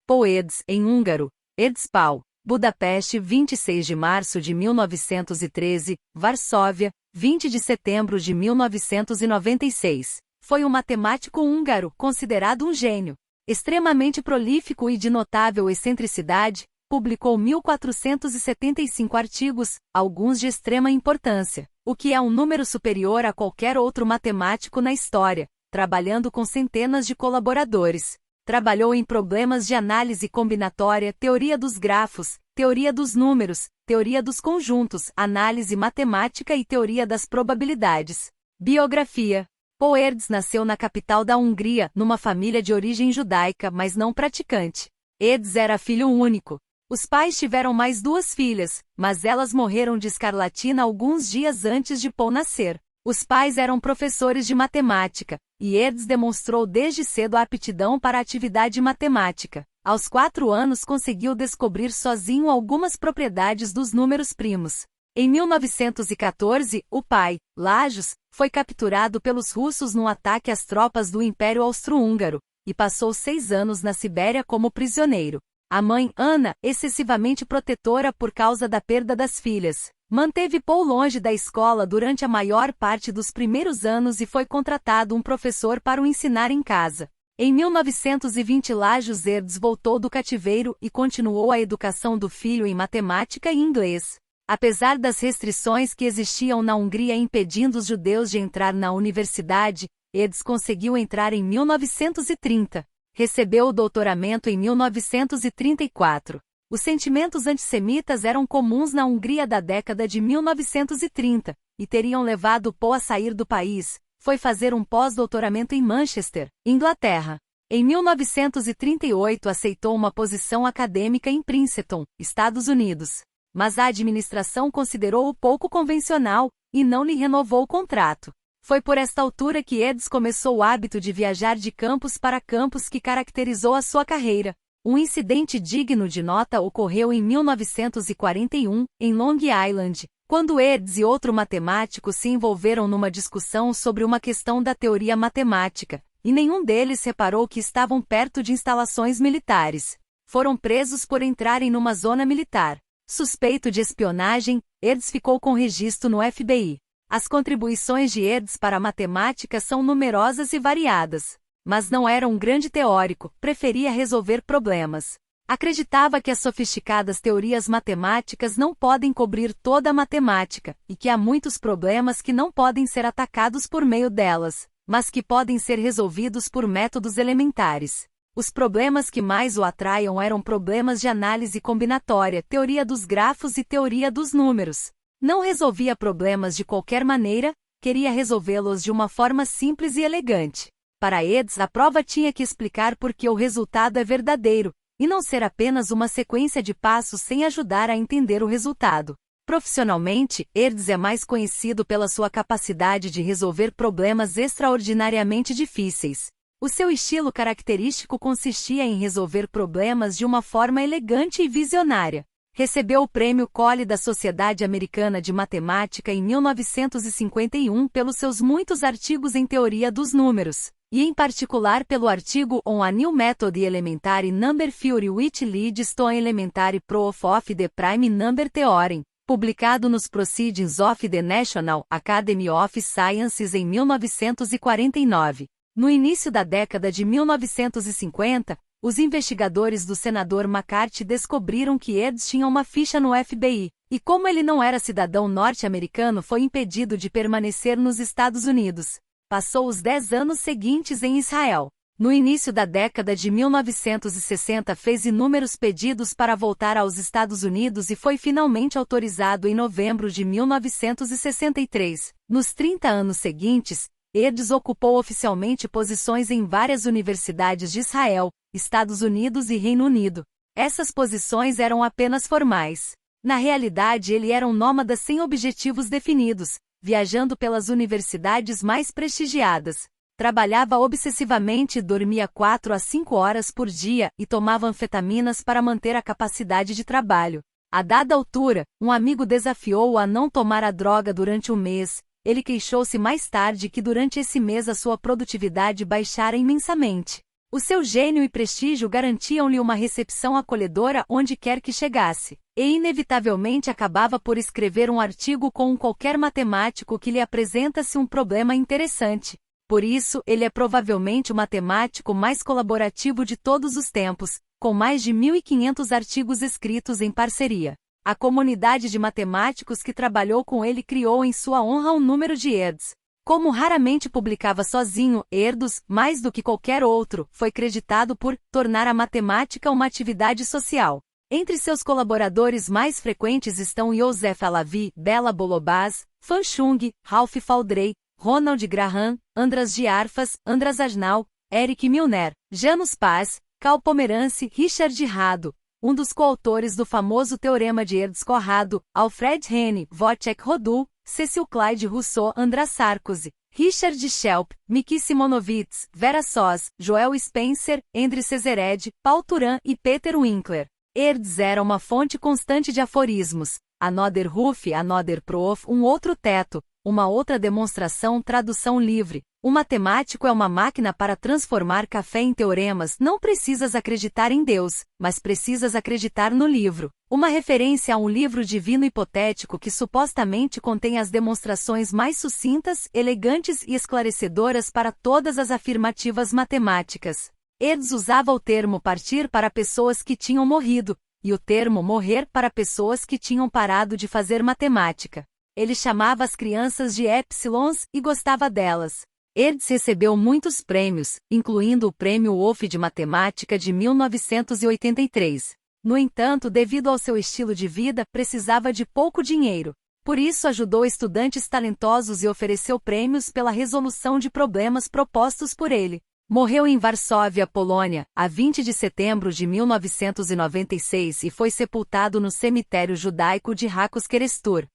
Poedes, em húngaro, Erdspau, Budapeste 26 de março de 1913, Varsóvia, 20 de setembro de 1996. Foi um matemático húngaro, considerado um gênio. Extremamente prolífico e de notável excentricidade, publicou 1.475 artigos, alguns de extrema importância, o que é um número superior a qualquer outro matemático na história, trabalhando com centenas de colaboradores. Trabalhou em problemas de análise combinatória, teoria dos grafos, teoria dos números, teoria dos conjuntos, análise matemática e teoria das probabilidades. Biografia. Poedes nasceu na capital da Hungria, numa família de origem judaica, mas não praticante. Edes era filho único. Os pais tiveram mais 2 filhas, mas elas morreram de escarlatina alguns dias antes de Paul nascer. Os pais eram professores de matemática, e Edes demonstrou desde cedo a aptidão para a atividade matemática. Aos 4 anos conseguiu descobrir sozinho algumas propriedades dos números primos. Em 1914, o pai, Lajos, foi capturado pelos russos num ataque às tropas do Império Austro-Húngaro, e passou 6 anos na Sibéria como prisioneiro. A mãe, Ana, excessivamente protetora por causa da perda das filhas, manteve Paul longe da escola durante a maior parte dos primeiros anos e foi contratado um professor para o ensinar em casa. Em 1920, Lajos Edes voltou do cativeiro e continuou a educação do filho em matemática e inglês. Apesar das restrições que existiam na Hungria impedindo os judeus de entrar na universidade, Edes conseguiu entrar em 1930. Recebeu o doutoramento em 1934. Os sentimentos antissemitas eram comuns na Hungria da década de 1930, e teriam levado Paul a sair do país. Foi fazer um pós-doutoramento em Manchester, Inglaterra. Em 1938 aceitou uma posição acadêmica em Princeton, Estados Unidos. Mas a administração considerou-o pouco convencional, e não lhe renovou o contrato. Foi por esta altura que Edes começou o hábito de viajar de campus para campus que caracterizou a sua carreira. Um incidente digno de nota ocorreu em 1941, em Long Island, quando Edes e outro matemático se envolveram numa discussão sobre uma questão da teoria matemática, e nenhum deles reparou que estavam perto de instalações militares. Foram presos por entrarem numa zona militar. Suspeito de espionagem, Edes ficou com registro no FBI. As contribuições de Edes para a matemática são numerosas e variadas. Mas não era um grande teórico, preferia resolver problemas. Acreditava que as sofisticadas teorias matemáticas não podem cobrir toda a matemática, e que há muitos problemas que não podem ser atacados por meio delas, mas que podem ser resolvidos por métodos elementares. Os problemas que mais o atraiam eram problemas de análise combinatória, teoria dos grafos e teoria dos números. Não resolvia problemas de qualquer maneira, queria resolvê-los de uma forma simples e elegante. Para Edes, a prova tinha que explicar por que o resultado é verdadeiro, e não ser apenas uma sequência de passos sem ajudar a entender o resultado. Profissionalmente, Edes é mais conhecido pela sua capacidade de resolver problemas extraordinariamente difíceis. O seu estilo característico consistia em resolver problemas de uma forma elegante e visionária. Recebeu o Prêmio Cole da Sociedade Americana de Matemática em 1951 pelos seus muitos artigos em teoria dos números, e em particular pelo artigo On a New Method Elementary Number Theory which leads to an elementary proof of the prime number theorem, publicado nos Proceedings of the National Academy of Sciences em 1949. No início da década de 1950, os investigadores do senador McCarthy descobriram que Edes tinha uma ficha no FBI, e como ele não era cidadão norte-americano, foi impedido de permanecer nos Estados Unidos. Passou os 10 anos seguintes em Israel. No início da década de 1960 fez inúmeros pedidos para voltar aos Estados Unidos e foi finalmente autorizado em novembro de 1963. Nos 30 anos seguintes, Edes ocupou oficialmente posições em várias universidades de Israel, Estados Unidos e Reino Unido. Essas posições eram apenas formais. Na realidade, ele era um nômada sem objetivos definidos, viajando pelas universidades mais prestigiadas. Trabalhava obsessivamente e dormia 4 a 5 horas por dia e tomava anfetaminas para manter a capacidade de trabalho. A dada altura, um amigo desafiou-o a não tomar a droga durante um mês. Ele queixou-se mais tarde que durante esse mês a sua produtividade baixara imensamente. O seu gênio e prestígio garantiam-lhe uma recepção acolhedora onde quer que chegasse, e inevitavelmente acabava por escrever um artigo com qualquer matemático que lhe apresentasse um problema interessante. Por isso, ele é provavelmente o matemático mais colaborativo de todos os tempos, com mais de 1.500 artigos escritos em parceria. A comunidade de matemáticos que trabalhou com ele criou em sua honra um número de herds. Como raramente publicava sozinho, Erdős, mais do que qualquer outro, foi creditado por tornar a matemática uma atividade social. Entre seus colaboradores mais frequentes estão Joseph Alavi, Bela Bolobás, Fan Chung, Ralph Faldrey, Ronald Graham, Andras Giarfas, Andras Arnau, Eric Milner, Janus Paz, Carl Pomerance, Richard Rado, um dos coautores do famoso Teorema de Erdős-Corrado, Alfred Henry, Wojciech Rodul, Cecil Clyde Rousseau, András Sarkozy, Richard Schelp, Miki Simonovitz, Vera Soss, Joel Spencer, Endre Cesared, Paul Turan e Peter Winkler. Erdős era uma fonte constante de aforismos. Another roof, another proof, um outro teto, uma outra demonstração, tradução livre. O matemático é uma máquina para transformar café em teoremas. Não precisas acreditar em Deus, mas precisas acreditar no livro. Uma referência a um livro divino hipotético que supostamente contém as demonstrações mais sucintas, elegantes e esclarecedoras para todas as afirmativas matemáticas. Erdős usava o termo partir para pessoas que tinham morrido, e o termo morrer para pessoas que tinham parado de fazer matemática. Ele chamava as crianças de épsilons e gostava delas. Erdős recebeu muitos prêmios, incluindo o Prêmio Wolf de Matemática de 1983. No entanto, devido ao seu estilo de vida, precisava de pouco dinheiro. Por isso ajudou estudantes talentosos e ofereceu prêmios pela resolução de problemas propostos por ele. Morreu em Varsóvia, Polônia, a 20 de setembro de 1996 e foi sepultado no cemitério judaico de Rákos Kerestur.